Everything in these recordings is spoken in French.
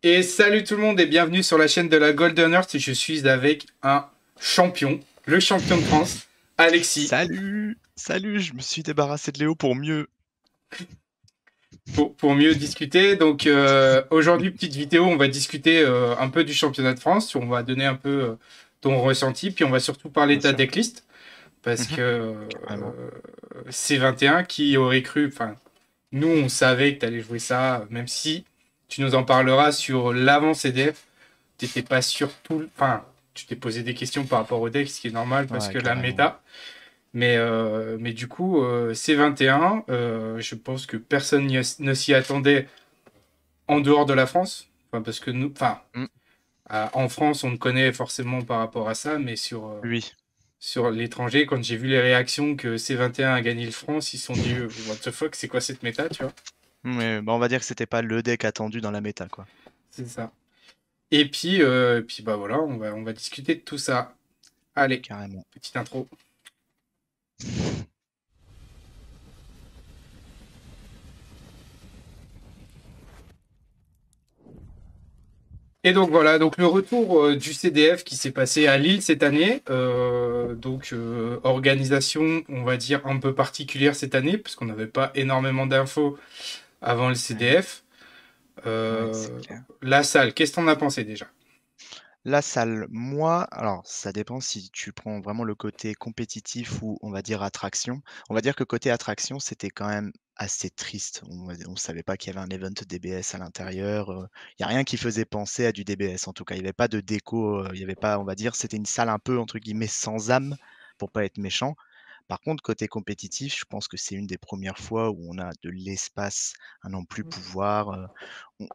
Et salut tout le monde et bienvenue sur la chaîne de la Golden Earth. Je suis avec un champion, le champion de France, Alexis, Salut! Salut, je me suis débarrassé de Léo pour mieux. pour mieux discuter. Donc aujourd'hui, petite vidéo, on va discuter un peu du championnat de France. On va donner un peu ton ressenti, puis on va surtout parler Bien de ta sûr. decklist. Parce Mhm, que carrément. C21, qui aurait cru, enfin, nous on savait que tu allais jouer ça, même si tu nous en parleras sur l'avant CDF. T'étais pas sûr tout. Enfin, tu t'es posé des questions par rapport au deck, ce qui est normal parce Ouais, que la carrément. méta. Mais du coup, C21, je pense que personne ne s'y attendait en dehors de la France. Enfin, parce que nous, enfin, Mm, en France, on ne connaît forcément par rapport à ça, mais oui. sur l'étranger, quand j'ai vu les réactions que C21 a gagné le France, ils se sont dit, what the fuck, c'est quoi cette méta, tu vois? Mais bah, on va dire que c'était pas le deck attendu dans la méta, quoi. C'est ça. Et puis bah voilà, on va discuter de tout ça. Allez, Carrément. petite intro. Et donc voilà, donc le retour du CDF qui s'est passé à Lille cette année. Organisation, on va dire, un peu particulière cette année, parce qu'on n'avait pas énormément d'infos avant le Ouais, CDF. ouais, c'est Euh, clair. la salle, qu'est-ce que t'en as pensé déjà? La salle, moi, alors ça dépend si tu prends vraiment le côté compétitif ou on va dire attraction. On va dire que côté attraction, c'était quand même assez triste. On savait pas qu'il y avait un event DBS à l'intérieur. Il y a rien qui faisait penser à du DBS en tout cas. Il y avait pas de déco, il y avait pas, on va dire, c'était une salle un peu entre guillemets «sans âme» pour pas être méchant. Par contre, côté compétitif, je pense que c'est une des premières fois où on a de l'espace à non plus pouvoir,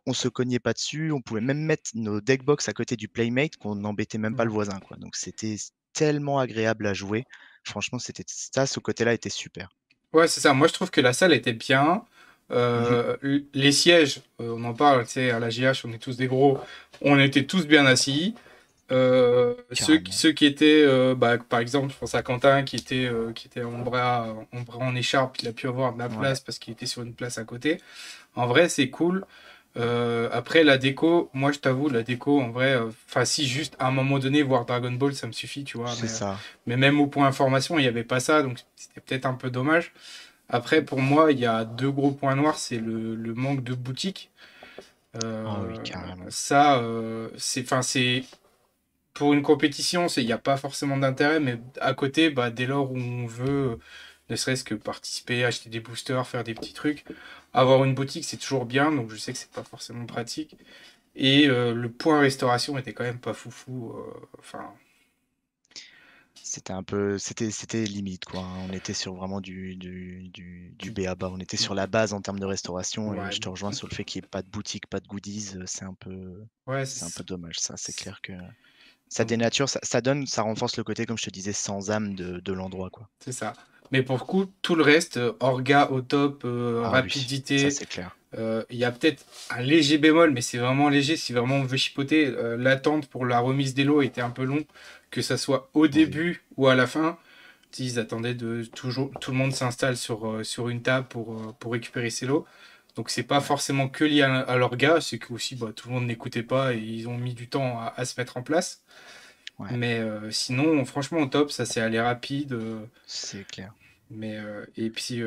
on se cognait pas dessus, on pouvait même mettre nos deck box à côté du playmate qu'on n'embêtait même pas le voisin, quoi. Donc c'était tellement agréable à jouer. Franchement, c'était ça, ce côté-là était super. Ouais, c'est ça. Moi, je trouve que la salle était bien. Mmh. Les sièges, on en parle, tu sais, à la GH, on est tous des gros. On était tous bien assis. Carrément. Ceux qui étaient, bah, par exemple, je pense à Quentin qui était en bras en écharpe, il a pu avoir de la Ouais. place parce qu'il était sur une place à côté. En vrai, c'est cool. Après, la déco, moi je t'avoue, la déco, en vrai, enfin, si juste à un moment donné, voir Dragon Ball, ça me suffit, tu vois. C'est ça. Mais même au point information, il n'y avait pas ça, donc c'était peut-être un peu dommage. Après, pour moi, il y a deux gros points noirs, c'est le manque de boutique. Ah oui, Euh, carrément. ça, enfin, c'est pour une compétition, il n'y a pas forcément d'intérêt, mais à côté, bah, dès lors où on veut, ne serait-ce que participer, acheter des boosters, faire des petits trucs, avoir une boutique, c'est toujours bien, donc je sais que c'est pas forcément pratique. Et le point restauration était quand même pas foufou. Enfin, C'était un peu c'était limite, quoi, hein. On était sur vraiment du du, b.a-ba. On était sur la base en termes de restauration et ouais, je te rejoins sur le fait qu'il y ait pas de boutique, pas de goodies, ouais, c'est un peu dommage ça. C'est clair que ça donc dénature, ça donne, ça renforce le côté, comme je te disais, sans âme de l'endroit, quoi. c'est ça. Mais pour le coup, tout le reste, orga au top, Ah oui, ça rapidité, c'est clair. il y a peut-être un léger bémol, mais c'est vraiment léger si vraiment on veut chipoter. L'attente pour la remise des lots était un peu long, que ça soit au Oui, début ou à la fin. Ils attendaient de toujours tout le monde s'installe sur une table pour récupérer ses lots. Donc c'est pas ouais, forcément que lié à leur gars, c'est que aussi bah, tout le monde n'écoutait pas et ils ont mis du temps à se mettre en place. ouais, Mais sinon, franchement, au top, ça s'est allé rapide. c'est clair. Et puis,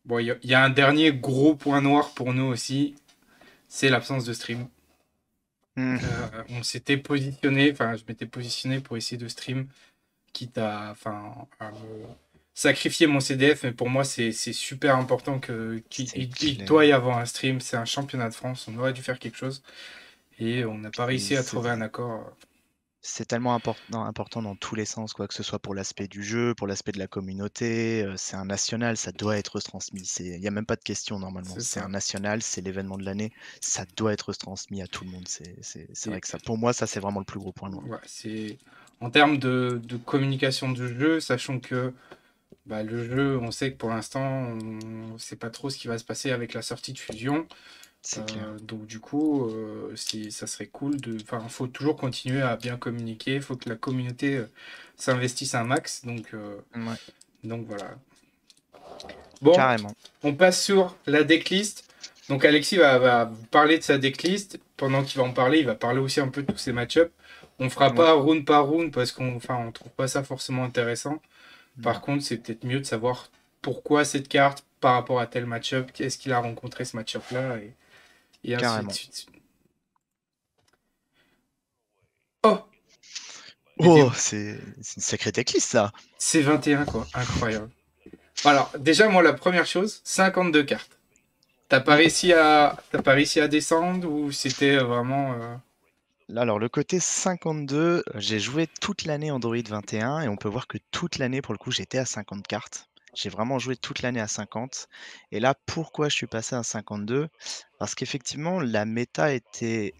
bon, il y a un dernier gros point noir pour nous aussi, c'est l'absence de stream. Mmh. On s'était positionné, enfin, je m'étais positionné pour essayer de stream, quitte à me sacrifier mon CDF, mais pour moi, c'est super important C'est qu'il doit clair. y avoir un stream. C'est un championnat de France, on aurait dû faire quelque chose, et on n'a pas C'est réussi à c'est trouver un accord. c'est tellement important dans tous les sens, quoi, que ce soit pour l'aspect du jeu, pour l'aspect de la communauté, c'est un national, ça doit être transmis. Il y a même pas de question normalement. C'est C'est un ça. national, c'est l'événement de l'année, ça doit être transmis à tout le monde. C'est Et vrai que ça, pour moi, ça, c'est vraiment le plus gros point noir. ouais, c'est en termes de communication du jeu, sachant que bah, le jeu, on sait que pour l'instant, on ne sait pas trop ce qui va se passer avec la sortie de Fusion. C'est clair. Donc du coup, ça serait cool de. Enfin, faut toujours continuer à bien communiquer. Il faut que la communauté s'investisse un max. Ouais, Donc voilà. Bon, carrément. on passe sur la decklist. Donc Alexis va vous parler de sa decklist. pendant qu'il va en parler, il va parler aussi un peu de tous ces match-ups. On fera Ouais. pas round par round parce on trouve pas ça forcément intéressant. Par Non, contre, c'est peut-être mieux de savoir pourquoi cette carte par rapport à tel match-up, qu'est-ce qu'il a rencontré ce match-up-là, et ainsi de carrément. suite. Oh! Mais Oh, c'est une sacrée decklist, ça. c'est 21 quoi, incroyable. Alors, déjà, moi, la première chose, 52 cartes. Mm. T'as pas réussi à descendre ou c'était vraiment. Là, alors, le côté 52, j'ai joué toute l'année Android 21 et on peut voir que toute l'année, pour le coup, j'étais à 50 cartes. J'ai vraiment joué toute l'année à 50. Et là, pourquoi je suis passé à 52? Parce qu'effectivement, la méta était.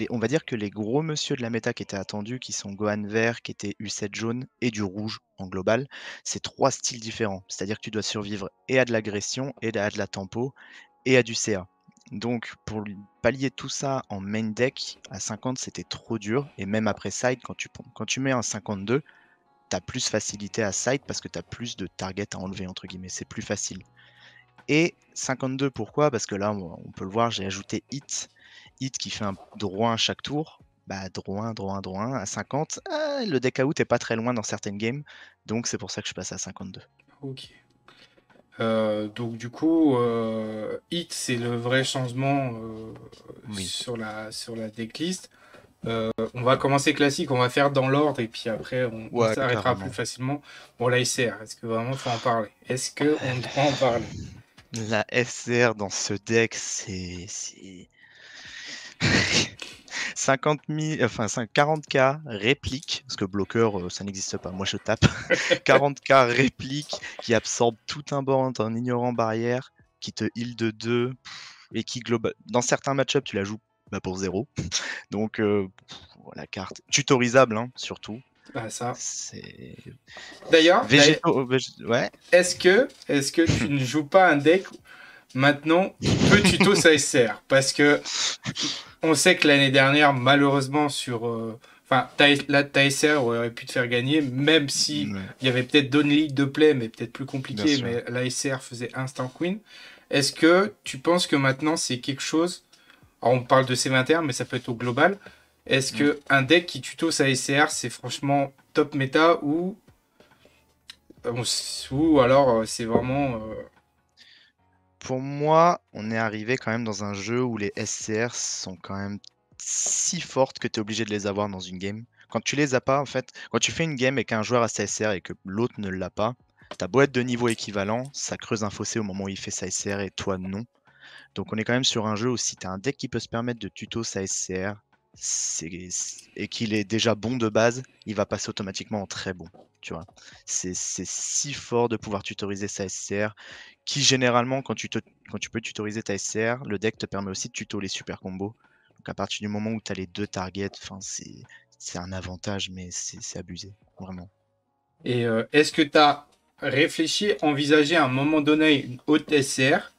On va dire que les gros monsieur de la méta qui étaient attendus, qui sont Gohan vert, qui était U7 jaune et du rouge en global, c'est trois styles différents. C'est-à-dire que tu dois survivre et à de l'agression, et à de la tempo, et à du CA. Donc, pour pallier tout ça en main deck, à 50, c'était trop dur. Et même après side, quand tu mets un 52, tu as plus facilité à side parce que tu as plus de targets à enlever, entre guillemets. C'est plus facile. Et 52, pourquoi? Parce que là, on peut le voir, j'ai ajouté hit. Hit qui fait un draw 1 chaque tour. Bah, draw 1, draw 1, draw 1 à 50. Le deck out est pas très loin dans certaines games. Donc, c'est pour ça que je passe à 52. Ok. Donc du coup, Hit, c'est le vrai changement Oui, sur la decklist. On va commencer classique, on va faire dans l'ordre et puis après on ouais, s'arrêtera plus carrément. facilement. Bon, la SR, est-ce que vraiment faut en parler? Est-ce que on doit en parler? La SR dans ce deck, 50 000, enfin 40K réplique, parce que bloqueur, ça n'existe pas, moi je tape. 40K réplique qui absorbe tout un board en ignorant barrière, qui te heal de 2, et qui dans certains match-ups tu la joues pour 0. Donc la carte tutorisable, hein, surtout. Ah, ça. C'est D'ailleurs, végétaux, ouais. est-ce que tu ne joues pas un deck maintenant qui peut tuto sa SR? Parce que on sait que l'année dernière, malheureusement, enfin, ta SR aurait pu te faire gagner, même si Ouais, il y avait peut-être d'autres ligues de play, mais peut-être plus bien compliqué, sûr. mais la SR faisait instant queen. Est-ce que tu penses que maintenant c'est quelque chose. Alors, on parle de C21, mais ça peut être au global. Est-ce Mm. que un deck qui tuto sa SR, c'est franchement top méta ou alors c'est vraiment. Pour moi, on est arrivé quand même dans un jeu où les SCR sont quand même si fortes que tu es obligé de les avoir dans une game. Quand tu les as pas, en fait, quand tu fais une game et qu'un joueur a sa SCR et que l'autre ne l'a pas, t'as beau être de niveau équivalent, ça creuse un fossé au moment où il fait sa SCR et toi non. Donc on est quand même sur un jeu où si tu as un deck qui peut se permettre de tuto sa SCR et qu'il est déjà bon de base, il va passer automatiquement en très bon. Tu vois, c'est si fort de pouvoir tutoriser sa SCR qui généralement quand tu peux tutoriser ta SCR, le deck te permet aussi de tuto les super combos. Donc à partir du moment où tu as les deux targets, c'est un avantage mais c'est abusé, vraiment. Et est-ce que tu as réfléchi, envisagé à un moment donné une haute SCR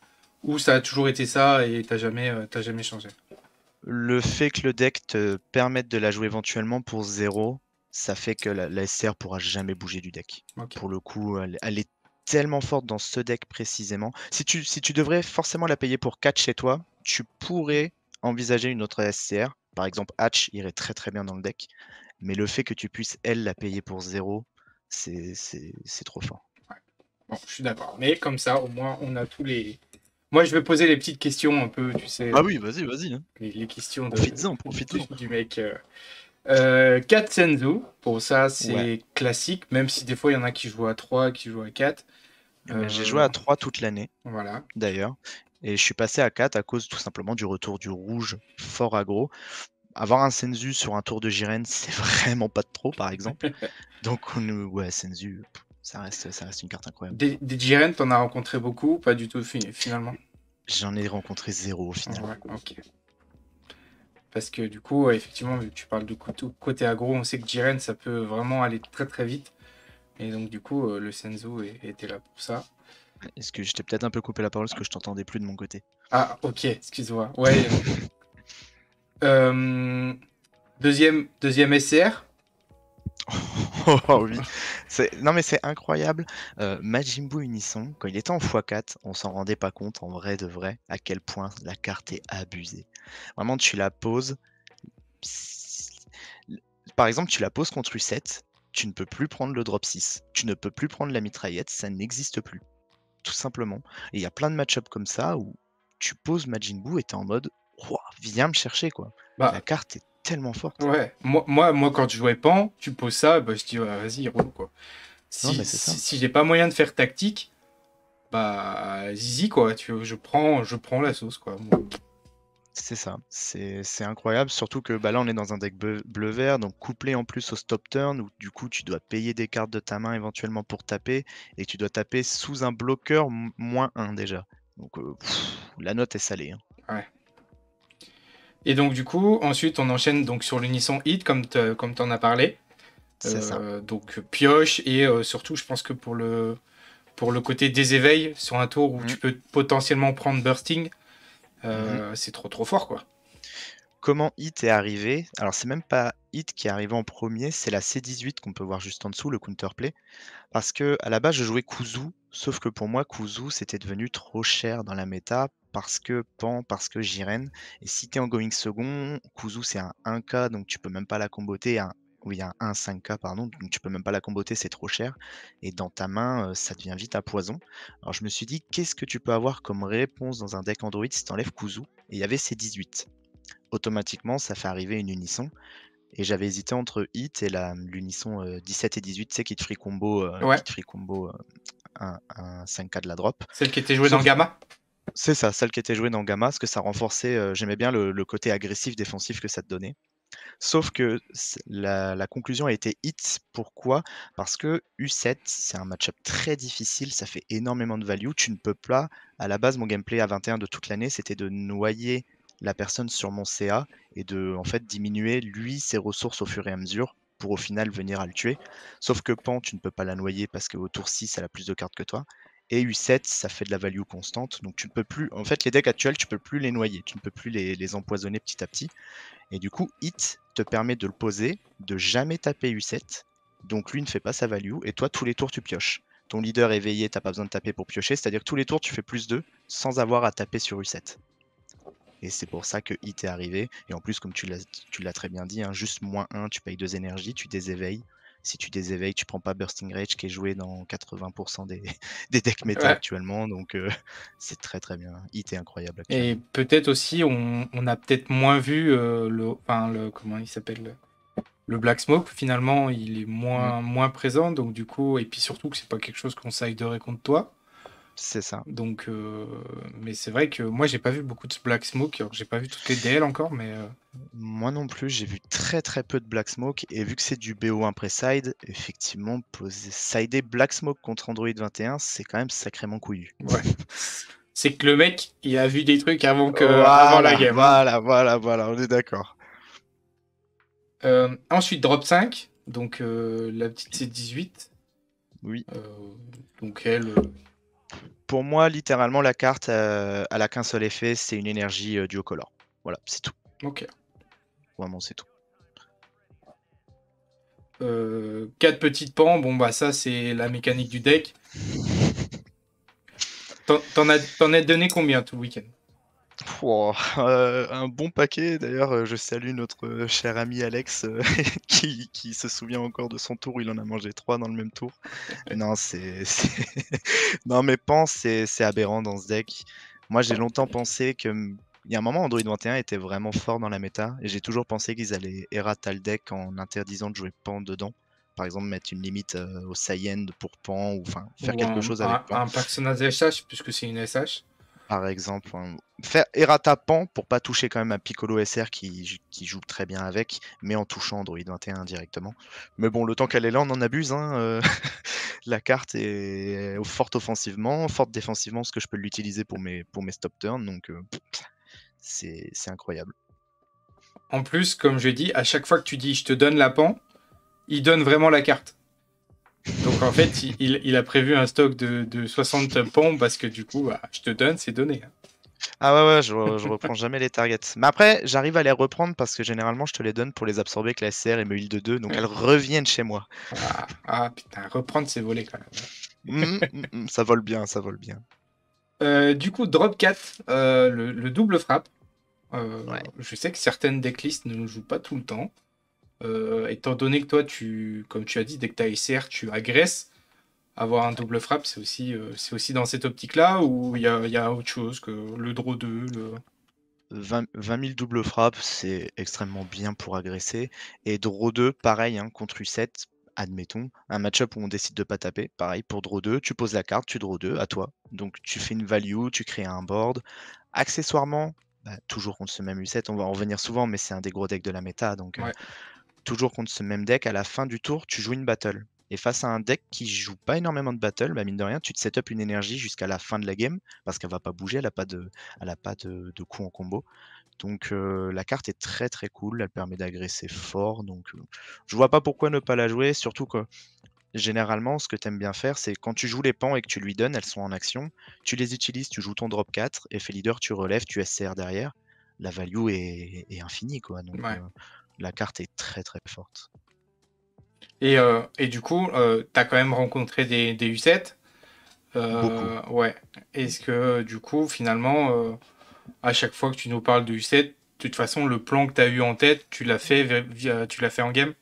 ou ça a toujours été ça et t'as jamais changé? Le fait que le deck te permette de la jouer éventuellement pour 0, ça fait que la SR pourra jamais bouger du deck. Ok. Pour le coup, elle est tellement forte dans ce deck précisément. Si tu devrais forcément la payer pour 4 chez toi, tu pourrais envisager une autre SCR. Par exemple, Hatch irait très très bien dans le deck. Mais le fait que tu puisses, elle, la payer pour 0, c'est trop fort. Bon, je suis d'accord. Mais comme ça, au moins, on a tous les. Moi, je vais poser les petites questions un peu, tu sais, Ah oui, vas-y, hein. les questions Profites-en, profites-en. du mec. Kat Senzu, pour ça, Ouais. c'est classique, même si des fois, il y en a qui jouent à 3 qui jouent à 4. Mais j'ai joué à 3 toute l'année, Voilà. d'ailleurs. Et je suis passé à 4 à cause tout simplement du retour du rouge fort aggro. Avoir un Senzu sur un tour de Jiren, c'est vraiment pas de trop, par exemple. Donc, ouais, Senzu, ça reste une carte incroyable. Des Jiren, t'en as rencontré beaucoup, pas du tout finalement. J'en ai rencontré 0 au final. Ouais, ok. Parce que du coup, ouais, effectivement, vu que tu parles de côté aggro, on sait que Jiren, ça peut vraiment aller très très vite. Et donc, du coup, le Senzu était là pour ça. Est-ce que je t'ai peut-être un peu coupé la parole parce que je t'entendais plus de mon côté? Ah, ok, excuse-moi. Ouais. Deuxième SCR. Oh oui, non mais c'est incroyable. Majin Buu Unisson, quand il était en x4, on s'en rendait pas compte en vrai de vrai à quel point la carte est abusée. Vraiment, tu la poses, ps- par exemple, tu la poses contre U7, tu ne peux plus prendre le drop 6, tu ne peux plus prendre la mitraillette, ça n'existe plus, tout simplement. Et il y a plein de match-up comme ça où tu poses Majin Buu et t'es en mode, Ouah, viens me chercher quoi. La Bah, carte est tellement forte. ouais. Moi, quand je jouais Pan, tu poses ça, bah, je dis, ouais, vas-y, roule, quoi. Non Si, mais c'est si, ça. si j'ai pas moyen de faire tactique, bah, zizi, quoi. Je prends la sauce, quoi. C'est ça, c'est incroyable, surtout que bah, là on est dans un deck bleu-vert, donc couplé en plus au stop turn, où du coup tu dois payer des cartes de ta main éventuellement pour taper, et tu dois taper sous un bloqueur -1 déjà. Donc la note est salée, hein. Ouais. Et donc, du coup, ensuite, on enchaîne donc sur l'unisson hit, comme t'en as parlé. C'est ça. Donc, pioche, et surtout, je pense que pour le côté des éveils, sur un tour où Mm, tu peux potentiellement prendre bursting, mhm. c'est trop trop fort, quoi. Comment Hit est arrivé? Alors c'est même pas Hit qui est arrivé en premier, c'est la C18 qu'on peut voir juste en dessous, le counterplay. Parce que à la base, je jouais Kuzu, sauf que pour moi, Kuzu, c'était devenu trop cher dans la méta parce que Pan, parce que Jiren. Et si tu es en going second, Kuzu, c'est un 1K, donc tu peux même pas la comboter. Oui, un 1-5K, pardon, donc tu peux même pas la comboter, c'est trop cher. Et dans ta main, ça devient vite à poison. Alors je me suis dit, qu'est-ce que tu peux avoir comme réponse dans un deck Android si tu enlèves Kuzu? Et il y avait ces 18. Automatiquement, ça fait arriver une unisson. Et j'avais hésité entre Hit et l'unisson 17 et 18, tu sais, Ouais, qui te free combo un 5K de la drop. celle qui était jouée dans Sauf Gamma. c'est ça, celle qui était jouée dans Gamma, parce que ça renforçait, j'aimais bien le côté agressif, défensif que ça te donnait. Sauf que la conclusion a été Hit. Pourquoi? Parce que U7, c'est un match-up très difficile, ça fait énormément de value. Tu ne peux pas, à la base, mon gameplay à 21 de toute l'année, c'était de noyer la personne sur mon CA et de en fait diminuer lui ses ressources au fur et à mesure pour au final venir à le tuer. Sauf que Pan, tu ne peux pas la noyer parce qu'au tour 6, elle a plus de cartes que toi. Et U7, ça fait de la value constante. Donc tu ne peux plus. En fait, les decks actuels, tu peux plus les noyer. Tu ne peux plus les empoisonner petit à petit. Et du coup, Hit te permet de le poser, de jamais taper U7. Donc lui ne fait pas sa value. Et toi, tous les tours, tu pioches. Ton leader éveillé, t'as pas besoin de taper pour piocher. C'est-à-dire que tous les tours, tu fais plus 2 sans avoir à taper sur U7. Et c'est pour ça que Hit est arrivé. Et en plus, comme tu l'as très bien dit, hein, juste -1, tu payes 2 énergies, tu déséveilles. Si tu déséveilles, tu prends pas Bursting Rage qui est joué dans 80% des decks méta Ouais. actuellement. Donc c'est très très bien. Hit est incroyable Et actuellement. peut-être aussi, on a peut-être moins vu comment il s'appelle? Le Black Smoke, finalement, il est Mm, moins présent, donc du coup, et puis surtout que c'est pas quelque chose qu'on siderait contre toi. c'est ça. Donc, mais c'est vrai que moi, j'ai pas vu beaucoup de Black Smoke. Alors, j'ai pas vu toutes les DL encore, mais Moi non plus, j'ai vu très très peu de Black Smoke et vu que c'est du BO1 pré-side, effectivement, sider Black Smoke contre Android 21, c'est quand même sacrément couillu. ouais. C'est que le mec, il a vu des trucs avant la Voilà, game, hein. voilà, on est d'accord. Ensuite, drop 5, donc la petite C18. Oui. Euh, donc elle, Pour moi, littéralement, la carte, elle a qu'un seul effet, c'est une énergie duocolore. Voilà, c'est tout. ok. Vraiment, c'est tout. 4 petites pans, bon bah ça c'est la mécanique du deck. T'en as donné combien tout le week-end? Pouah, un bon paquet. D'ailleurs, je salue notre cher ami Alex qui se souvient encore de son tour où il en a mangé 3 dans le même tour. Non, non, mais pense, c'est aberrant dans ce deck. Moi, j'ai longtemps pensé que il y a un moment, Android 21 était vraiment fort dans la méta, et j'ai toujours pensé qu'ils allaient errata le deck en interdisant de jouer Pan dedans. Par exemple, mettre une limite au Saiyan pour Pan, ou enfin faire Ou quelque un, chose avec un, Pan. un personnage SH, puisque c'est une SH. Par exemple, faire errata Pan pour pas toucher quand même un Piccolo SR qui joue très bien avec, mais en touchant Android 21 indirectement. Mais bon, le temps qu'elle est là, on en abuse, hein. La carte est forte offensivement, forte défensivement, parce que je peux l'utiliser pour mes stop turns, donc c'est incroyable. En plus, comme je dis, à chaque fois que tu dis je te donne la pan, il donne vraiment la carte. Donc en fait, il a prévu un stock de 60 pans parce que du coup, bah, je te donne, c'est donné, hein. Ah ouais, ouais, je reprends jamais les targets. Mais après, j'arrive à les reprendre parce que généralement, je te les donne pour les absorber avec la SR et me heal de 2, donc elles reviennent chez moi. Putain, reprendre c'est voler quand même. Ça vole bien, ça vole bien. Du coup, drop 4, le double frappe. Ouais. Je sais que certaines decklists ne le jouent pas tout le temps. Étant donné que toi, comme tu as dit, dès que tu as SR, tu agresses. Avoir un double frappe, c'est aussi dans cette optique-là ou il y a autre chose que le draw 2 le... 20 000 double frappe, c'est extrêmement bien pour agresser. Et draw 2, pareil, hein, contre U7, admettons, un match-up où on décide de pas taper, pareil, pour draw 2, tu poses la carte, tu draw 2, à toi. Donc tu fais une value, tu crées un board. Accessoirement, bah, toujours contre ce même U7, on va en revenir souvent, mais c'est un des gros decks de la méta, donc Ouais, toujours contre ce même deck, à la fin du tour, tu joues une battle. Et face à un deck qui joue pas énormément de battle, bah mine de rien, tu te set up une énergie jusqu'à la fin de la game, parce qu'elle va pas bouger, elle a pas de coup en combo. Donc la carte est très très cool, elle permet d'agresser fort, donc je vois pas pourquoi ne pas la jouer, surtout que généralement ce que tu aimes bien faire, c'est quand tu joues les pans et que tu lui donnes, elles sont en action, tu les utilises, tu joues ton drop 4, effet leader, tu relèves, tu SCR derrière, la value est infinie quoi, donc ouais. la carte est très très forte. Et du coup, tu as quand même rencontré des U7. Beaucoup. Ouais. Est-ce que du coup, finalement, à chaque fois que tu nous parles de U7, de toute façon, le plan que tu as eu en tête, tu l'as fait en game?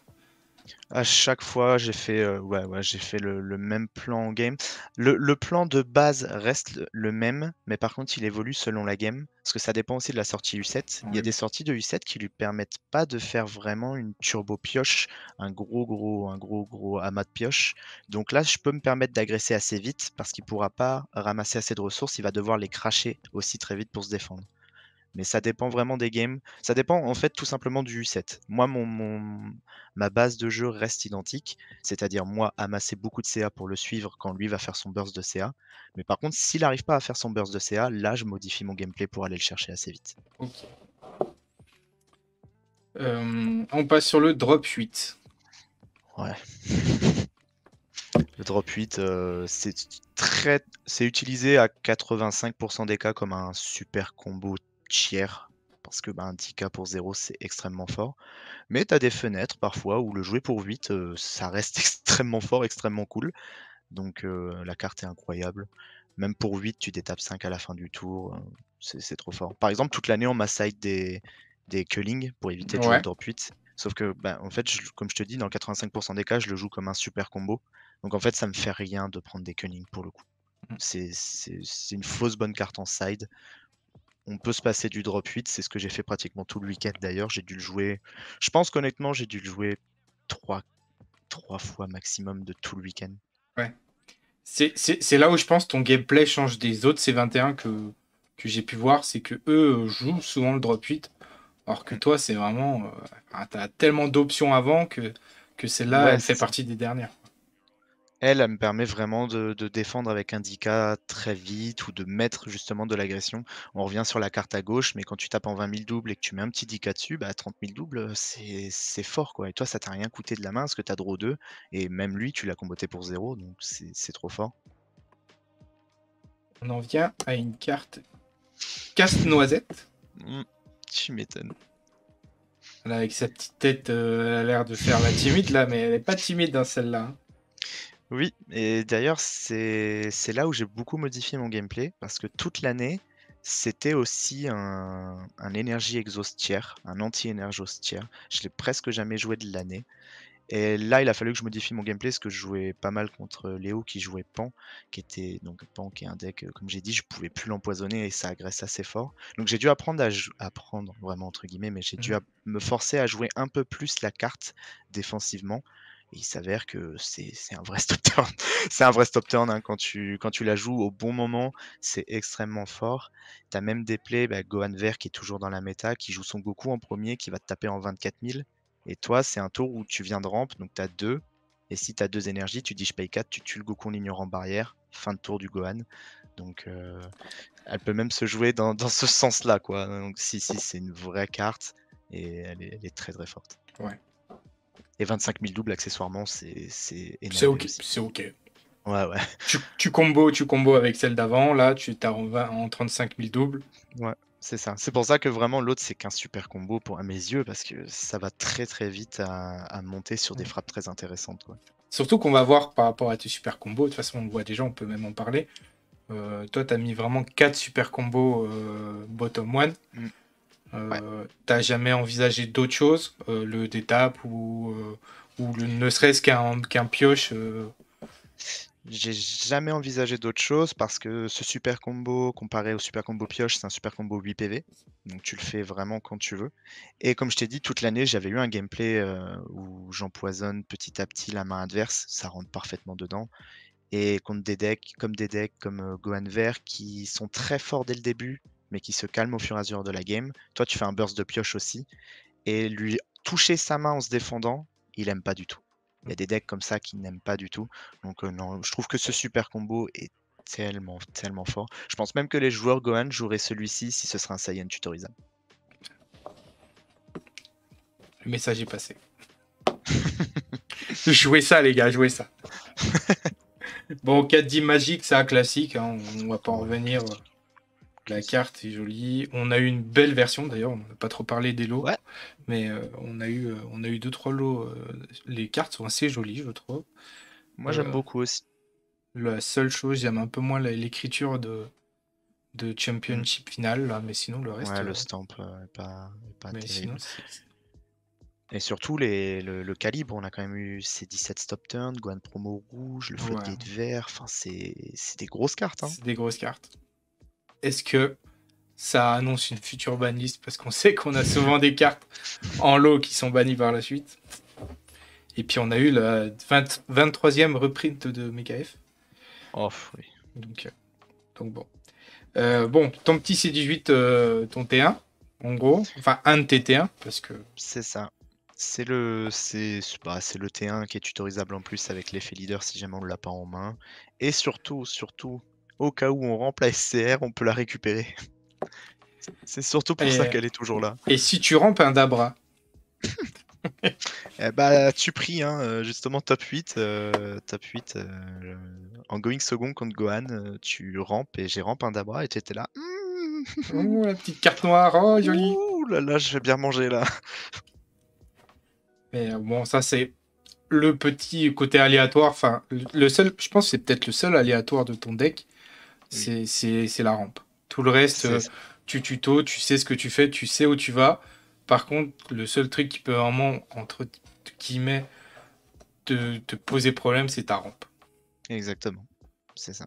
À chaque fois, j'ai fait le même plan en game. Le plan de base reste le même, mais par contre, il évolue selon la game, parce que ça dépend aussi de la sortie U7. Il y a Ouais. des sorties de U7 qui lui permettent pas de faire vraiment une turbo pioche, un gros amas de pioche. Donc là, je peux me permettre d'agresser assez vite, parce qu'il pourra pas ramasser assez de ressources, il va devoir les cracher aussi très vite pour se défendre. Mais ça dépend vraiment des games. Ça dépend en fait tout simplement du U7. Moi, ma base de jeu reste identique, c'est-à-dire moi amasser beaucoup de CA pour le suivre quand lui va faire son burst de CA. Mais par contre, s'il n'arrive pas à faire son burst de CA, là je modifie mon gameplay pour aller le chercher assez vite. Ok. On passe sur le drop 8. Ouais. Le drop 8, c'est utilisé à 85% des cas comme un super combo tiers. Parce que bah, un 10k pour 0, c'est extrêmement fort. Mais tu as des fenêtres parfois où le jouer pour 8, ça reste extrêmement fort, extrêmement cool. Donc la carte est incroyable. Même pour 8, tu détapes 5 à la fin du tour. C'est trop fort. Par exemple, toute l'année, on m'a side des Culling pour éviter de jouer le Ouais. drop 8. Sauf que, bah, en fait, comme je te dis, dans 85% des cas, je le joue comme un super combo. Donc en fait, ça me fait rien de prendre des Culling pour le coup. C'est une fausse bonne carte en side. On peut se passer du drop 8, c'est ce que j'ai fait pratiquement tout le week-end d'ailleurs. J'ai dû le jouer. Je pense qu'honnêtement, j'ai dû le jouer 3, 3 fois maximum de tout le week-end. Ouais. C'est là où je pense ton gameplay change des autres C21 que j'ai pu voir, c'est que eux jouent souvent le drop 8, alors que Mm. toi, c'est vraiment. T'as tellement d'options avant que celle-là, Ouais, elle fait c'est ça. partie des dernières. Elle me permet vraiment de défendre avec un 10K très vite ou de mettre justement de l'agression. On revient sur la carte à gauche, mais quand tu tapes en 20 000 doubles et que tu mets un petit 10K dessus, bah 30 000 doubles, c'est fort quoi. Et toi, ça t'a rien coûté de la main parce que t'as draw 2 et même lui, tu l'as comboté pour 0, donc c'est trop fort. On en vient à une carte casse-noisette. Mm, tu m'étonnes. Là, avec sa petite tête, elle a l'air de faire la timide là, mais elle est pas timide dans celle-là, hein. Oui, et d'ailleurs, c'est là où j'ai beaucoup modifié mon gameplay parce que toute l'année, c'était aussi un énergie exhaust tiers, un anti-énergos tiers. Je l'ai presque jamais joué de l'année. Et là, il a fallu que je modifie mon gameplay parce que je jouais pas mal contre Léo qui jouait Pan, qui était donc Pan qui est un deck, comme j'ai dit, je pouvais plus l'empoisonner et ça agresse assez fort. Donc j'ai dû apprendre apprendre vraiment entre guillemets, mais j'ai dû Mhm. me forcer à jouer un peu plus la carte défensivement. Et il s'avère que c'est un vrai stop turn. C'est un vrai stop turn hein, quand tu la joues au bon moment, c'est extrêmement fort. Tu as même des plays, bah, Gohan Vert qui est toujours dans la méta, qui joue son Goku en premier, qui va te taper en 24 000. Et toi, c'est un tour où tu viens de rampe, donc tu as 2. Et si tu as 2 énergies, tu dis je paye 4, tu tues le Goku en ignorant barrière. Fin de tour du Gohan. Donc elle peut même se jouer dans ce sens-là, quoi. Donc si, c'est une vraie carte. Et elle est très très forte. Ouais. Et 25 000 doubles accessoirement, c'est C'est énervé ok, aussi. c'est ok. Ouais, ouais. Tu combos avec celle d'avant, là, tu t'as en 35 000 doubles. Ouais, c'est ça. C'est pour ça que vraiment l'autre, c'est qu'un super combo pour à mes yeux, parce que ça va très très vite à monter sur des frappes très intéressantes, quoi. Surtout qu'on va voir par rapport à tes super combos, de toute façon on le voit déjà, on peut même en parler. Toi, t'as mis vraiment 4 super combos bottom one. Mm. Ouais. T'as jamais envisagé d'autres choses, le détap ou ne serait-ce qu'un pioche J'ai jamais envisagé d'autre chose parce que ce super combo, comparé au super combo pioche, c'est un super combo 8 PV. Donc tu le fais vraiment quand tu veux. Et comme je t'ai dit, toute l'année, j'avais eu un gameplay où j'empoisonne petit à petit la main adverse. Ça rentre parfaitement dedans. Et contre des decks comme Gohan Vert qui sont très forts dès le début, mais qui se calment au fur et à mesure de la game. Toi, tu fais un burst de pioche aussi. Et lui toucher sa main en se défendant, il aime pas du tout. Il y a des decks comme ça qui n'aiment pas du tout. Donc non, je trouve que ce super combo est tellement, tellement fort. Je pense même que les joueurs Gohan joueraient celui-ci si ce serait un Saiyan tutorisable. Le message est passé. Jouez ça, les gars, jouez ça. Bon, 4D magique, c'est un classique, hein, on va pas en Ouais, revenir. classique. La Classique. carte est jolie. On a eu une belle version d'ailleurs, on n'a pas trop parlé des lots, Ouais, mais on a eu 2-3 lots. Les cartes sont assez jolies, je trouve. moi j'aime Euh, beaucoup aussi. la seule chose, j'aime un peu moins l'écriture de Mm. Championship final, là, mais sinon le reste. Ouais, le stamp est pas Mais sinon, terrible. Et surtout le calibre, on a quand même eu ces 17 stop turn, Gohan promo rouge, le ouais, floodgate vert, enfin c'est des grosses cartes, hein. c'est des grosses cartes. Est-ce que ça annonce une future banlist? Parce qu'on sait qu'on a souvent des cartes en lot qui sont bannies par la suite. Et puis on a eu la 23e reprint de MegaF. Oh, oui. Donc, donc bon. Bon, ton petit C18, ton T1, en gros. Enfin, un de tes T1, parce que. C'est ça. C'est le T1 qui est tutorisable en plus avec l'effet leader si jamais on l'a pas en main. Et surtout, au cas où on rampe la SCR, on peut la récupérer. C'est surtout pour ça Et, qu'elle est toujours là. et si tu rampes un Dabra, Eh bah, tu pries, hein, justement top 8 en going second contre Gohan, tu rampes et j'ai rampe un Dabra et tu étais là. oh, la petite carte noire, oh, jolie. Ouh là là, je vais bien manger là. Mais bon, ça, c'est le petit côté aléatoire. Enfin, le seul, je pense que c'est peut-être le seul aléatoire de ton deck, Oui, c'est la rampe. Tout le reste, c'est ça. tu tuto, tu sais ce que tu fais, tu sais où tu vas. Par contre, le seul truc qui peut vraiment, entre guillemets, te poser problème, c'est ta rampe. Exactement. C'est ça.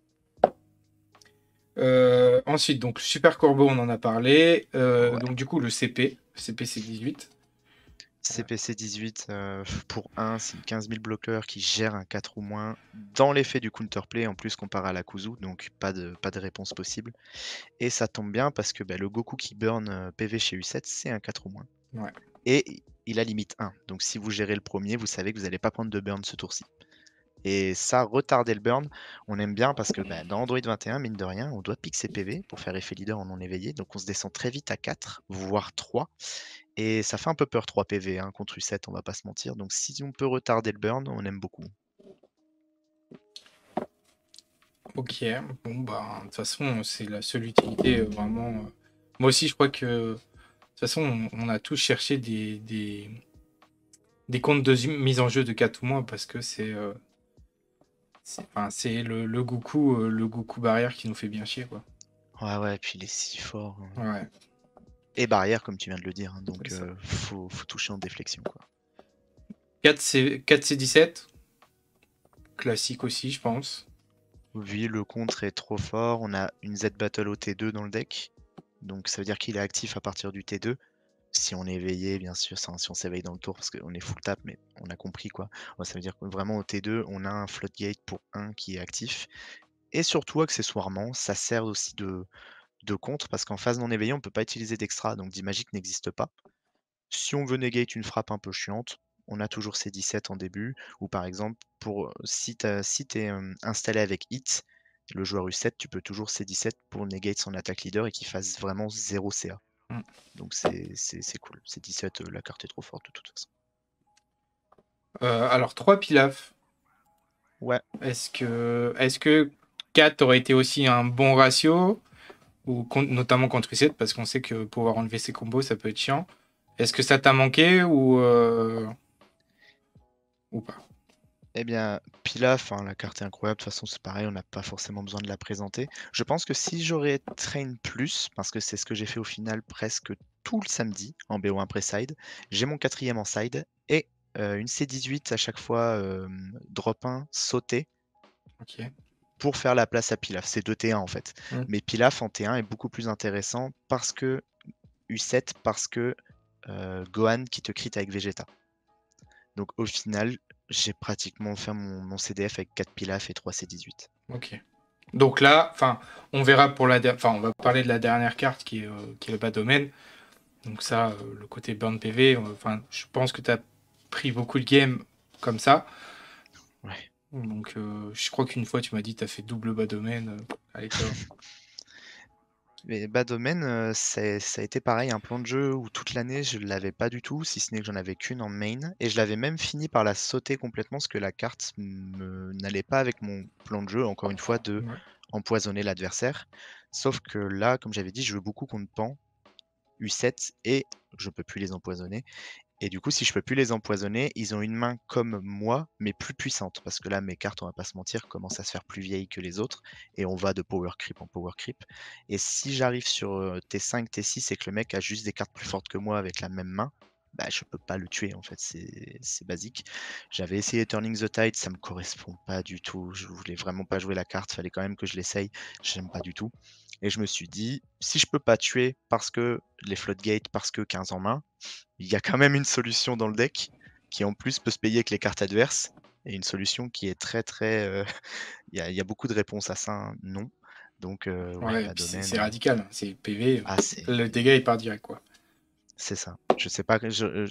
Ensuite, donc Super Corbeau, on en a parlé. Ouais. Donc du coup, le CP c'est 18. CPC 18 pour 1, c'est une 15 000 bloqueurs qui gère un 4 ou moins dans l'effet du counterplay en plus comparé à la Kuzu, donc pas de réponse possible. Et ça tombe bien parce que bah, le Goku qui burn PV chez U7, c'est un 4 ou moins. Ouais. Et il a limite 1. Donc si vous gérez le premier, vous savez que vous n'allez pas prendre de burn ce tour-ci. Et ça, retarder le burn, on aime bien parce que bah, dans Android 21, mine de rien, on doit pique ses PV pour faire effet leader en non éveillé. Donc on se descend très vite à 4, voire 3. Et ça fait un peu peur 3 PV hein, contre U7, on va pas se mentir. Donc si on peut retarder le burn, on aime beaucoup. Ok. Bon, bah, de toute façon, c'est la seule utilité vraiment. Moi aussi, je crois que. De toute façon, on a tous cherché des comptes de mise en jeu de 4 ou moins parce que enfin, c'est le Goku barrière qui nous fait bien chier, quoi. Ouais, ouais, et puis il est si fort, hein. Ouais, Et barrière, comme tu viens de le dire. Hein, c'est donc ça. faut toucher en déflexion, quoi. 4C17, classique aussi, je pense. Oui, le contre est trop fort. On a une Z Battle au T2 dans le deck. Donc ça veut dire qu'il est actif à partir du T2. Si on est éveillé, bien sûr, si on s'éveille dans le tour, parce qu'on est full tap, mais on a compris quoi. Ouais, ça veut dire que vraiment au T2, on a un floodgate pour 1 qui est actif. Et surtout, accessoirement, ça sert aussi de contre, parce qu'en phase non éveillée, on ne peut pas utiliser d'extra, donc Dimagic n'existe pas. Si on veut negate une frappe un peu chiante, on a toujours ces 17 en début, ou par exemple, si tu es installé avec Hit, le joueur U7, tu peux toujours C17 pour negate son attaque leader et qu'il fasse vraiment 0 CA. Mm. Donc c'est cool. C17, la carte est trop forte de toute façon. Alors, 3 pilafs. Ouais. Est-ce que 4 aurait été aussi un bon ratio, ou notamment contre U7, parce qu'on sait que pouvoir enlever ses combos, ça peut être chiant. Est-ce que ça t'a manqué ou pas? Eh bien, Pilaf, hein, la carte est incroyable. De toute façon, c'est pareil, on n'a pas forcément besoin de la présenter. Je pense que si j'aurais train plus, parce que c'est ce que j'ai fait au final presque tout le samedi en BO1 pré-side, j'ai mon quatrième en side et une C18 à chaque fois drop 1, sauter Ok. pour faire la place à Pilaf. C'est 2 T1 en fait. Hmm. Mais Pilaf en T1 est beaucoup plus intéressant parce que U7, parce que Gohan qui te crit avec Vegeta. Donc au final, j'ai pratiquement fait mon CDF avec 4 Pilaf et 3 C18. Ok. Donc là, enfin, on verra enfin, on va parler de la dernière carte qui est le bas domaine. Donc ça, le côté burn PV, enfin, je pense que tu as pris beaucoup de games comme ça. Ouais. Donc je crois qu'une fois, tu m'as dit que tu as fait double bas domaine. Allez, ciao. Mais bas domaine, ça a été pareil, un plan de jeu où toute l'année je l'avais pas du tout, si ce n'est que j'en avais qu'une en main. Et je l'avais même fini par la sauter complètement parce que la carte n'allait pas avec mon plan de jeu, encore une fois, de Ouais. empoisonner l'adversaire. Sauf que là, comme j'avais dit, je joue beaucoup contre Pan, U7, et je peux plus les empoisonner. Et du coup, si je peux plus les empoisonner, ils ont une main comme moi, mais plus puissante. Parce que là, mes cartes, on va pas se mentir, commencent à se faire plus vieilles que les autres. Et on va de power creep en power creep. Et si j'arrive sur T5, T6 et que le mec a juste des cartes plus fortes que moi avec la même main, bah, je peux pas le tuer en fait, c'est basique. J'avais essayé Turning the Tide, ça me correspond pas du tout. Je voulais vraiment pas jouer la carte, fallait quand même que je l'essaye. J'aime pas du tout. Et je me suis dit, si je peux pas tuer parce que les floodgates, parce que 15 en main, il y a quand même une solution dans le deck qui en plus peut se payer avec les cartes adverses. Et une solution qui est très très. Il y a beaucoup de réponses à ça, hein, non. Donc ouais, Ouais, et bas puis domaine. c'est radical, hein. C'est PV. Ah Le dégât, il part direct, quoi. c'est ça. Je sais pas.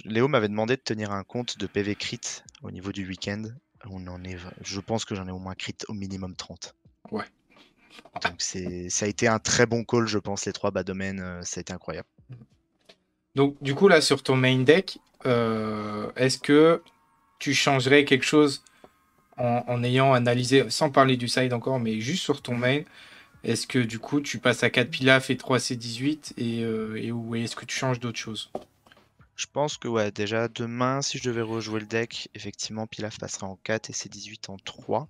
Léo m'avait demandé de tenir un compte de PV crit au niveau du week-end. Je pense que j'en ai au moins crit au minimum 30. Ouais. Donc ça a été un très bon call, je pense, les 3 bas domaines, ça a été incroyable. Donc, du coup, là, sur ton main deck, est-ce que tu changerais quelque chose en ayant analysé, sans parler du side encore, mais juste sur ton Mhm. main? Est-ce que du coup tu passes à 4 Pilaf et 3 C18 ou est-ce que tu changes d'autres choses? Je pense que ouais, déjà demain, si je devais rejouer le deck, effectivement, Pilaf passera en 4 et C18 en 3.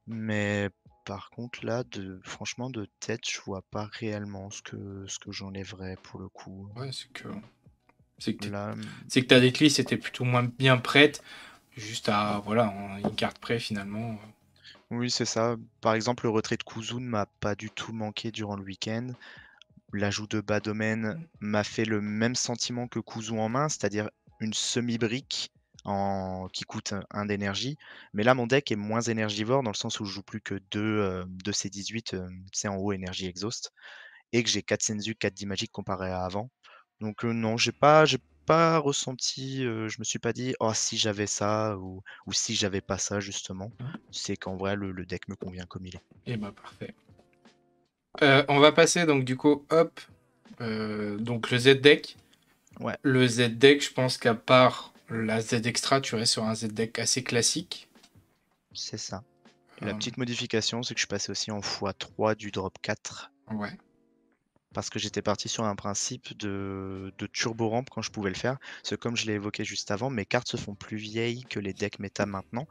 Mais par contre, là, franchement, de tête, je vois pas réellement ce que j'enlèverais pour le coup. Ouais, c'est que Là, c'est que ta decklist était plutôt moins bien prête, juste à voilà, une carte près finalement. oui, c'est ça. Par exemple, le retrait de Kuzu ne m'a pas du tout manqué durant le week-end. L'ajout de bas domaine m'a fait le même sentiment que Kuzu en main, c'est-à-dire une semi-brique qui coûte 1 d'énergie. Mais là, mon deck est moins énergivore dans le sens où je joue plus que 2 C18, tu sais, en haut énergie exhaust, et que j'ai 4 Senzu, 4 d'Imagic comparé à avant. Donc non, j'ai pas ressenti, je me suis pas dit: «Oh si j'avais ça» ou «Si j'avais pas ça» justement. C'est qu'en vrai le deck me convient comme il est. Et bah parfait. On va passer donc du coup hop, donc le Z deck. Ouais, Le Z deck, je pense qu'à part la Z extra, tu restes sur un Z deck assez classique. c'est ça. La Euh, petite modification, c'est que je suis passé aussi en x3 du drop 4 ouais. parce que j'étais parti sur un principe de turbo ramp quand je pouvais le faire. Parce que comme je l'ai évoqué juste avant, mes cartes se font plus vieilles que les decks méta maintenant.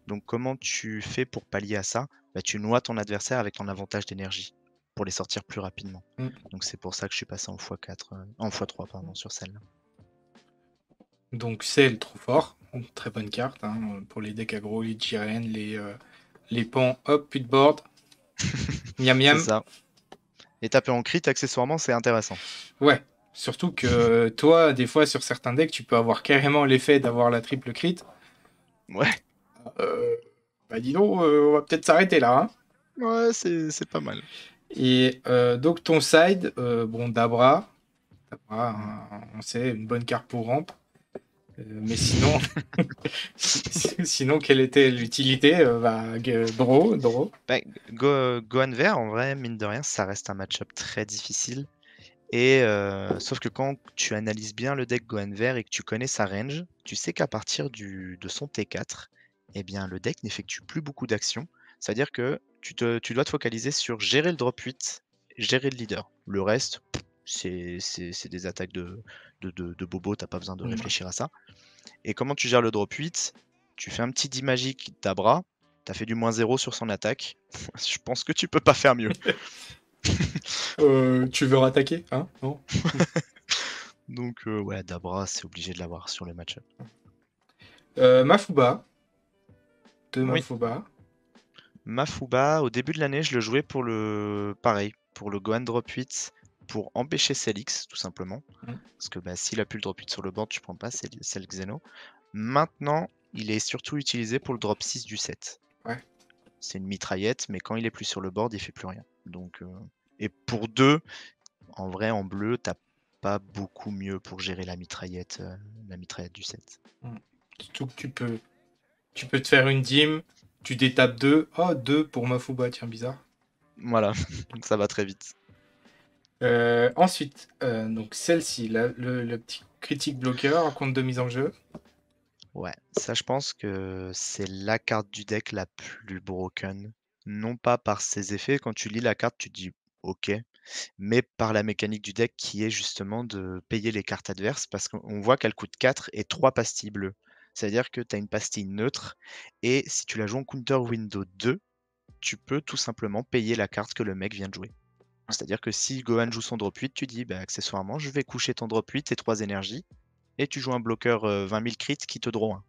Donc comment tu fais pour pallier à ça? Bah, tu noies ton adversaire avec ton avantage d'énergie pour les sortir plus rapidement. Mm. Donc c'est pour ça que je suis passé en x4, en x3 pardon, sur celle-là. Donc c'est le trop fort. Très bonne carte hein, pour les decks aggro, les Jiren, les pans, hop, plus de board. Miam C'est miam. ça. Et taper en crit accessoirement, c'est intéressant. Ouais. Surtout que toi, des fois, sur certains decks, tu peux avoir carrément l'effet d'avoir la triple crit. Ouais, Euh, Bah dis donc, on va peut-être s'arrêter là, hein. ouais, c'est pas mal. Et donc ton side, bon, Dabra. Dabra, Mm. hein, on sait, une bonne carte pour ramp. Mais sinon, sinon, quelle était l'utilité? Draw. Bah, Gohan Vert, en vrai, mine de rien, ça reste un match-up très difficile. Et sauf que quand tu analyses bien le deck Gohan Vert et que tu connais sa range, tu sais qu'à partir de son T4, eh bien, le deck n'effectue plus beaucoup d'actions. C'est-à-dire que tu dois te focaliser sur gérer le drop 8, gérer le leader. Le reste, c'est des attaques de bobo, tu pas besoin de Ouais. réfléchir à ça. Et comment tu gères le drop 8? Tu fais un petit 10 magique d'Abra, tu as fait du -0 sur son attaque. Je pense que tu peux pas faire mieux. Tu veux rattaquer, hein? Non? Donc ouais, Dabra, c'est obligé de l'avoir sur le match-up. Mafuba. De Oui, Mafuba. Mafuba, au début de l'année, je le jouais pour le pareil, pour le Gohan drop 8, pour empêcher Cellix, tout simplement. Mm. Parce que bah, s'il a plus le drop 8 sur le board, tu prends pas Cell Xeno. Maintenant, il est surtout utilisé pour le drop 6 du set. Ouais. C'est une mitraillette, mais quand il est plus sur le board, il fait plus rien. Donc, et pour 2, en vrai, en bleu, t'as pas beaucoup mieux pour gérer la mitraillette du set. Mm. Surtout que tu peux te faire une dîme, tu détapes 2. Oh, 2 pour Mafuba, tiens, bizarre. Voilà, ça va très vite. Ensuite, donc celle-ci, le petit critique bloqueur en compte de mise en jeu. Ouais, ça je pense que c'est la carte du deck la plus broken. Non pas par ses effets, quand tu lis la carte, tu te dis OK, mais par la mécanique du deck qui est justement de payer les cartes adverses parce qu'on voit qu'elle coûte 4 et 3 pastilles bleues. C'est-à-dire que tu as une pastille neutre et si tu la joues en counter window 2, tu peux tout simplement payer la carte que le mec vient de jouer. C'est-à-dire que si Gohan joue son drop 8, tu dis bah, accessoirement je vais coucher ton drop 8 et 3 énergies et tu joues un bloqueur 20 000 crits qui te draw 1.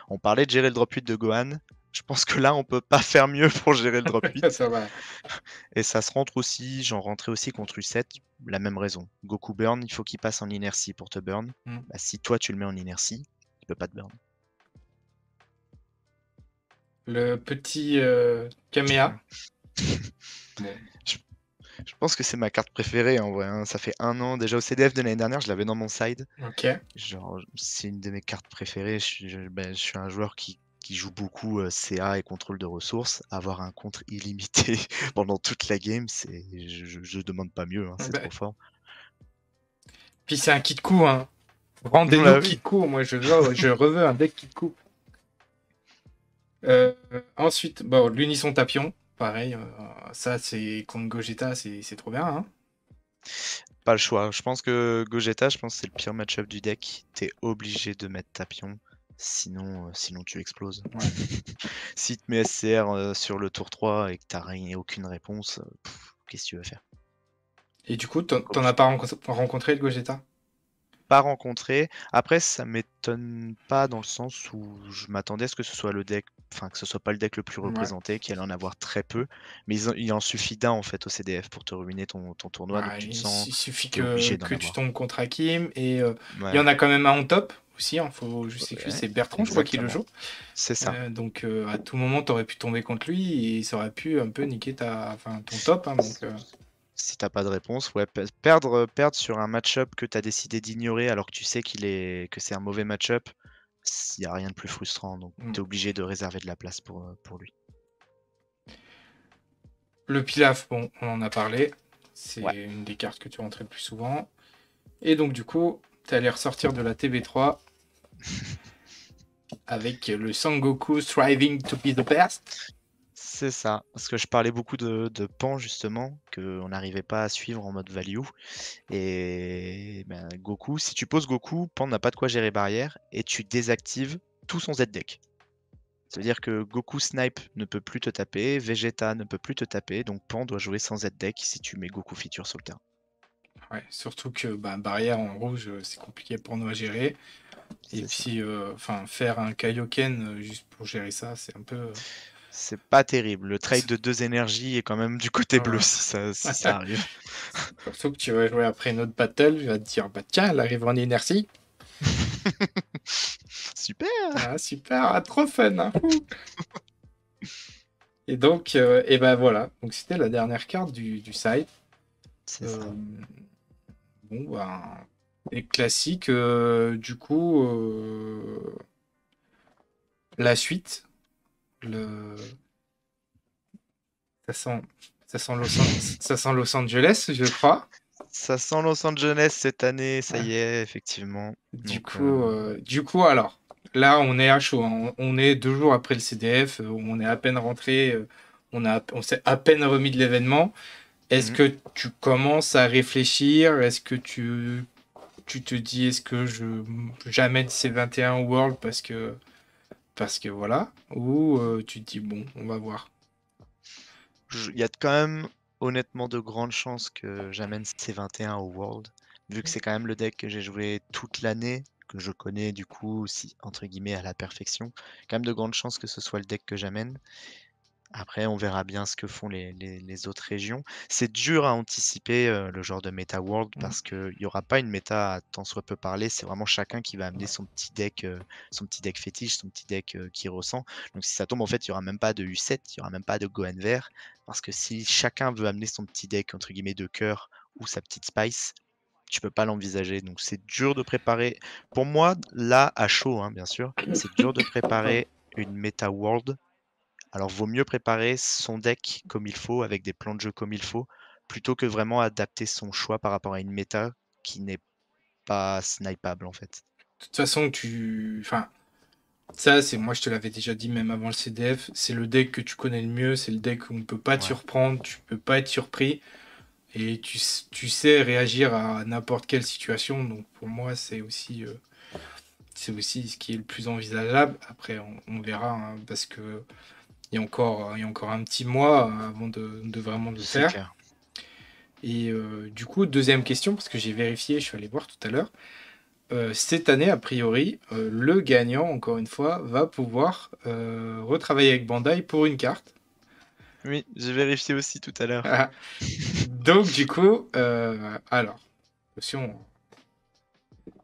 On parlait de gérer le drop 8 de Gohan. Je pense que là, on peut pas faire mieux pour gérer le drop 8. Ça va. Et ça se rentre aussi, j'en rentrais aussi contre U7, la même raison. Goku burn, il faut qu'il passe en inertie pour te burn. Mm. Bah, si toi tu le mets en inertie, il peut pas te burn. Le petit Kamea. Bon, Je, je pense que c'est ma carte préférée en vrai, hein. Ça fait 1 an déjà au CDF de l'année dernière, je l'avais dans mon side. ok. Genre, c'est une de mes cartes préférées. Je suis un joueur qui joue beaucoup CA et contrôle de ressources. Avoir un contre illimité pendant toute la game, je demande pas mieux, hein, c'est Bah, trop fort. puis c'est un kit coup, hein. Rendez-nous Bah oui. kit coup. Moi, je reveux un deck kit coup. Ensuite, bon, l'unisson tapion. Pareil, ça, c'est contre Gogeta, c'est trop bien, hein. Pas le choix. Je pense que Gogeta, je pense que c'est le pire match-up du deck. T'es obligé de mettre Tapion. Sinon tu exploses. Ouais. Si tu mets SCR sur le tour 3 et que t'as aucune réponse, qu'est-ce que tu veux faire? Et du coup, t'en Obligé. as pas rencontré de Gogeta? Pas rencontré. Après, ça m'étonne pas dans le sens où je m'attendais à ce que ce soit le deck, enfin que ce soit pas le deck le plus Ouais. représenté, qu'il allait en avoir très peu. Mais il en suffit d'un en fait au CDF pour te ruiner ton tournoi, donc Ouais, tu te il sens, suffit t'es obligé d'en que tu avoir. tombes contre Hakim. Et il y Ouais, en a quand même un en top aussi. Hein, je sais plus, ouais, c'est Bertrand, je crois, qui le exactement. joue. C'est ça. Donc à tout moment, tu aurais pu tomber contre lui et ça aurait pu un peu niquer ton top. Hein, donc, Si t'as pas de réponse, ouais, perdre sur un match-up que tu as décidé d'ignorer alors que tu sais que c'est un mauvais match-up, il y a rien de plus frustrant. Donc mm. tu es obligé de réserver de la place pour lui. Le Pilaf, bon, on en a parlé. C'est Ouais. une des cartes que tu rentrais le plus souvent. Et donc, du coup, tu allais ressortir de la TB3 avec le Sangoku Striving to be the best. C'est ça, parce que je parlais beaucoup de Pan justement, qu'on n'arrivait pas à suivre en mode value. Et ben, Goku, si tu poses Goku, Pan n'a pas de quoi gérer barrière et tu désactives tout son Z-deck. Ça veut dire que Goku Snipe ne peut plus te taper, Vegeta ne peut plus te taper, donc Pan doit jouer sans Z-deck si tu mets Goku feature sur le terrain. Ouais, surtout que barrière en rouge, c'est compliqué pour nous à gérer. Et C'est ça. puis, faire un Kaioken juste pour gérer ça, c'est un peu. C'est pas terrible. Le trade C'est- de 2 énergies est quand même du côté bleu Voilà. si ça arrive. Surtout que tu vas jouer après une autre battle, tu vas te dire, bah tiens, elle arrive en inertie. Super! Ah, super, ah, trop fun, hein. Et donc, et ben voilà. Donc c'était la dernière carte du site. C'est Euh, ça. bon, ben, et classique, du coup, la suite, le, ça sent, ça sent Los Angeles, je crois. Ça sent Los Angeles cette année, ça y est, effectivement. Donc, Du coup, alors, là, on est à chaud, hein. On est 2 jours après le CDF, on est à peine rentré, on s'est à peine remis de l'événement. Est-ce mhm. que tu commences à réfléchir? Est-ce que tu te dis, est-ce que j'amène ces 21 au World parce que voilà, ou tu te dis, bon, on va voir. Il y a quand même honnêtement de grandes chances que j'amène C21 au World, vu que c'est quand même le deck que j'ai joué toute l'année, que je connais du coup, si, entre guillemets, à la perfection. Quand même de grandes chances que ce soit le deck que j'amène. Après, on verra bien ce que font les autres régions. C'est dur à anticiper le genre de méta world parce qu'il n'y aura pas une méta à tant soit peu parler. C'est vraiment chacun qui va amener son petit deck fétiche, son petit deck qu'il ressent. Donc si ça tombe, en fait, il n'y aura même pas de U7, il n'y aura même pas de Gohan vert. Parce que si chacun veut amener son petit deck entre guillemets de cœur ou sa petite spice, tu peux pas l'envisager. Donc c'est dur de préparer. Pour moi, là, à chaud, hein, bien sûr, c'est dur de Pardon. préparer une méta world. Alors, vaut mieux préparer son deck comme il faut, avec des plans de jeu comme il faut, plutôt que vraiment adapter son choix par rapport à une méta qui n'est pas snipeable en fait. De toute façon, enfin, ça, c'est moi, je te l'avais déjà dit même avant le CDF, c'est le deck que tu connais le mieux, c'est le deck où on ne peut pas te Ouais, surprendre, tu peux pas être surpris, et tu sais réagir à n'importe quelle situation. Donc pour moi, c'est aussi ce qui est le plus envisageable. Après, on verra, hein, parce que il y a encore un petit mois avant de vraiment le c'est faire. clair. Et du coup, deuxième question, parce que j'ai vérifié, je suis allé voir tout à l'heure. Cette année, a priori, le gagnant, encore une fois, va pouvoir retravailler avec Bandai pour une carte. Oui, j'ai vérifié aussi tout à l'heure. Donc, du coup, alors, attention,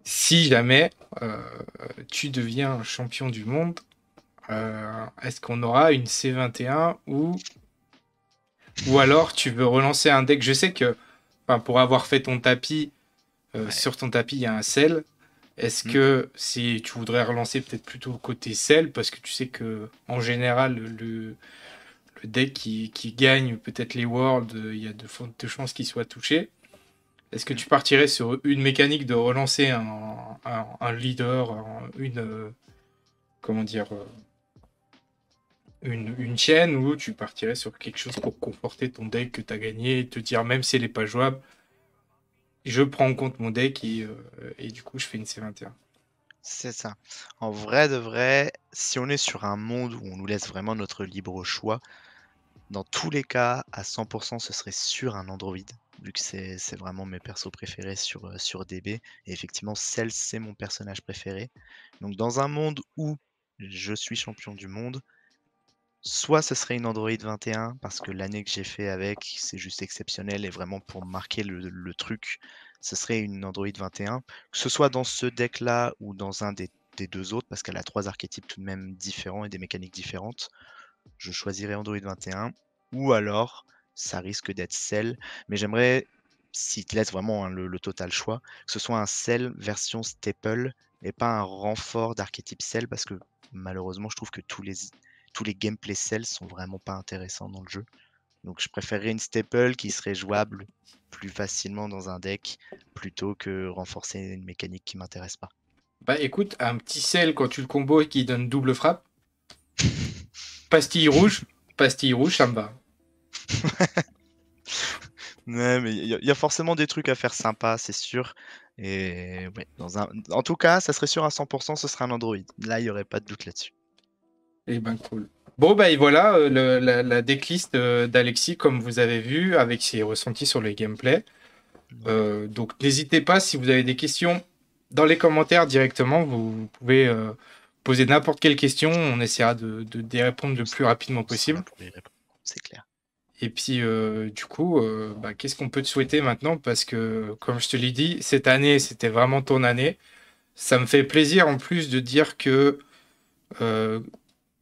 si jamais euh, tu deviens un champion du monde, est-ce qu'on aura une C21 ou alors tu veux relancer un deck? Je sais que enfin, pour avoir fait ton tapis, Ouais. sur ton tapis, il y a un sel. Est-ce Mm. que si tu voudrais relancer peut-être plutôt côté sel, parce que tu sais que en général, le deck qui gagne peut-être les Worlds, il y a de fortes chances qu'il soit touché. Est-ce que Mm. tu partirais sur une mécanique de relancer un leader, comment dire, une chaîne, ou tu partirais sur quelque chose pour conforter ton deck que tu as gagné et te dire, même si elle n'est pas jouable, je prends en compte mon deck et du coup je fais une C21. C'est ça. En vrai de vrai, si on est sur un monde où on nous laisse vraiment notre libre choix, dans tous les cas, à 100%, ce serait sur un Android, vu que c'est vraiment mes persos préférés sur DB. Et effectivement, Cell, c'est mon personnage préféré. Donc, dans un monde où je suis champion du monde, soit ce serait une Android 21, parce que l'année que j'ai fait avec, c'est juste exceptionnel, et vraiment pour marquer le truc, ce serait une Android 21. Que ce soit dans ce deck-là ou dans un des deux autres, parce qu'elle a trois archétypes tout de même différents et des mécaniques différentes, je choisirais Android 21. Ou alors, ça risque d'être Cell. Mais j'aimerais, s'il te laisse vraiment hein, le total choix, que ce soit un Cell version Staple et pas un renfort d'archétype Cell parce que malheureusement, je trouve que tous les gameplays Cell sont vraiment pas intéressants dans le jeu. Donc, je préférerais une Staple qui serait jouable plus facilement dans un deck plutôt que renforcer une mécanique qui m'intéresse pas. Bah écoute, un petit sel quand tu le combo qui donne double frappe, pastille rouge, ça me va. Ouais, mais il y a forcément des trucs à faire sympas, c'est sûr. Et ouais, en tout cas, ça serait sûr à 100%, ce serait un Android. Là, il n'y aurait pas de doute là-dessus. Et ben cool. Bon bah et voilà la decklist d'Alexis comme vous avez vu avec ses ressentis sur le gameplay. Ouais. Donc n'hésitez pas si vous avez des questions dans les commentaires directement, vous pouvez poser n'importe quelle question, on essaiera d'y répondre le plus rapidement On sera là possible. pour y répondre, c'est clair. Et puis du coup, bah, qu'est-ce qu'on peut te souhaiter maintenant? Parce que comme je te l'ai dit, cette année c'était vraiment ton année. Ça me fait plaisir en plus de dire que euh,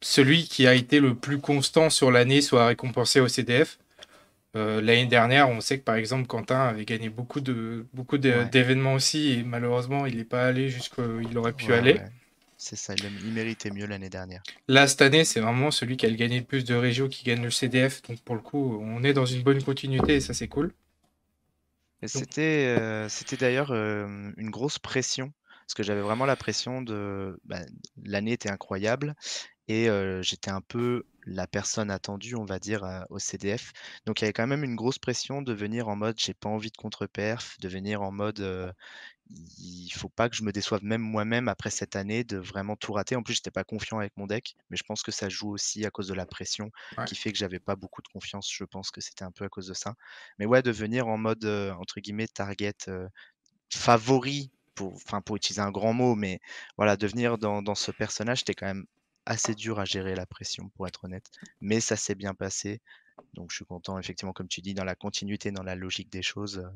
celui qui a été le plus constant sur l'année soit récompensé au CDF. L'année dernière, on sait que par exemple Quentin avait gagné Ouais, d'événements aussi et malheureusement il n'est pas allé jusqu'où il aurait pu ouais, aller. ouais. C'est ça, il méritait mieux l'année dernière. Là, cette année, c'est vraiment celui qui a gagné le plus de régios qui gagne le CDF. Donc pour le coup, on est dans une bonne continuité et ça c'est cool. Et Donc, c'était d'ailleurs, une grosse pression, parce que j'avais vraiment la pression de l'année était incroyable et j'étais un peu la personne attendue, on va dire, au CDF. Donc il y avait quand même une grosse pression de venir en mode: «J'ai pas envie de contre-perf», de venir en mode, il faut pas que je me déçoive même moi-même après cette année de vraiment tout rater. En plus, j'étais pas confiant avec mon deck, mais je pense que ça joue aussi à cause de la pression ouais, qui fait que j'avais pas beaucoup de confiance. Je pense que c'était un peu à cause de ça. Mais ouais, de venir en mode, entre guillemets «target», favori pour utiliser un grand mot, mais voilà, de venir dans ce personnage, c'était quand même assez dur à gérer la pression pour être honnête. Mais ça s'est bien passé, donc je suis content effectivement comme tu dis dans la continuité, dans la logique des choses,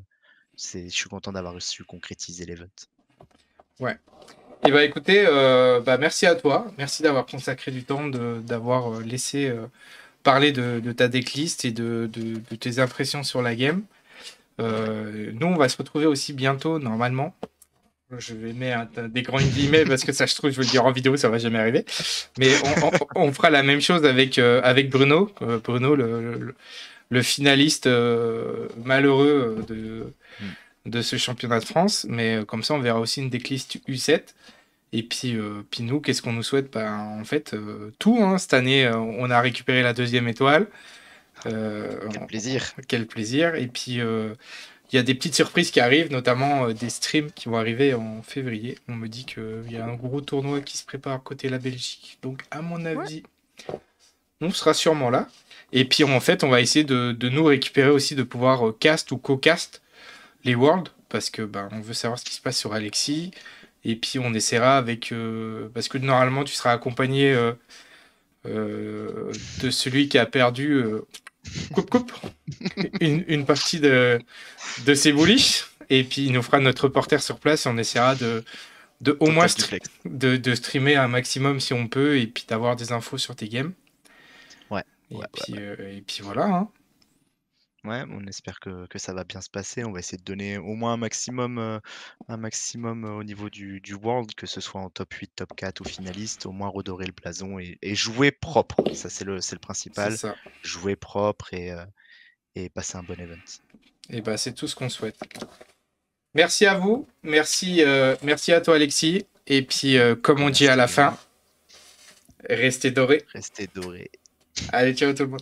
je suis content d'avoir su concrétiser l'event. ouais. Et bah écoutez, merci à toi. Merci d'avoir consacré du temps, d'avoir laissé parler de ta decklist et de tes impressions sur la game. Nous, on va se retrouver aussi bientôt, normalement. Je vais mettre des grands guillemets parce que ça, je trouve, je veux le dire en vidéo, ça va jamais arriver. Mais on fera la même chose avec Bruno. Bruno, le finaliste malheureux Mmh. de ce championnat de France. Mais comme ça, on verra aussi une decklist U7. Et puis nous, qu'est-ce qu'on nous souhaite? Ben, en fait, tout. Hein. Cette année, on a récupéré la 2e étoile. Quel plaisir! Quel plaisir. Et puis, il y a des petites surprises qui arrivent, notamment des streams qui vont arriver en février. On me dit qu'il y a un gros tournoi qui se prépare côté la Belgique. Donc, à mon Ouais. avis, on sera sûrement là. Et puis, en fait, on va essayer de nous récupérer aussi, de pouvoir cast ou co-cast les Worlds. Parce que on veut savoir ce qui se passe sur Alexis. Et puis, on essaiera avec... parce que normalement, tu seras accompagné de celui qui a perdu... coupe une partie de ses bullish. Et puis il nous fera notre reporter sur place et on essaiera de au moins Total duplex. de streamer un maximum si on peut et puis d'avoir des infos sur tes games. Ouais, ouais, ouais. Et puis voilà. Hein. Ouais, on espère que ça va bien se passer. On va essayer de donner au moins un maximum, au niveau du world, que ce soit en top 8, top 4 ou finaliste, au moins redorer le blason et jouer propre. Ça, c'est le C'est principal. ça. Jouer propre et passer un bon event. Et c'est tout ce qu'on souhaite. Merci à vous. Merci à toi Alexis. Et puis comme on dit à Merci la également. fin, restez dorés. Restez dorés. Allez, ciao tout le monde.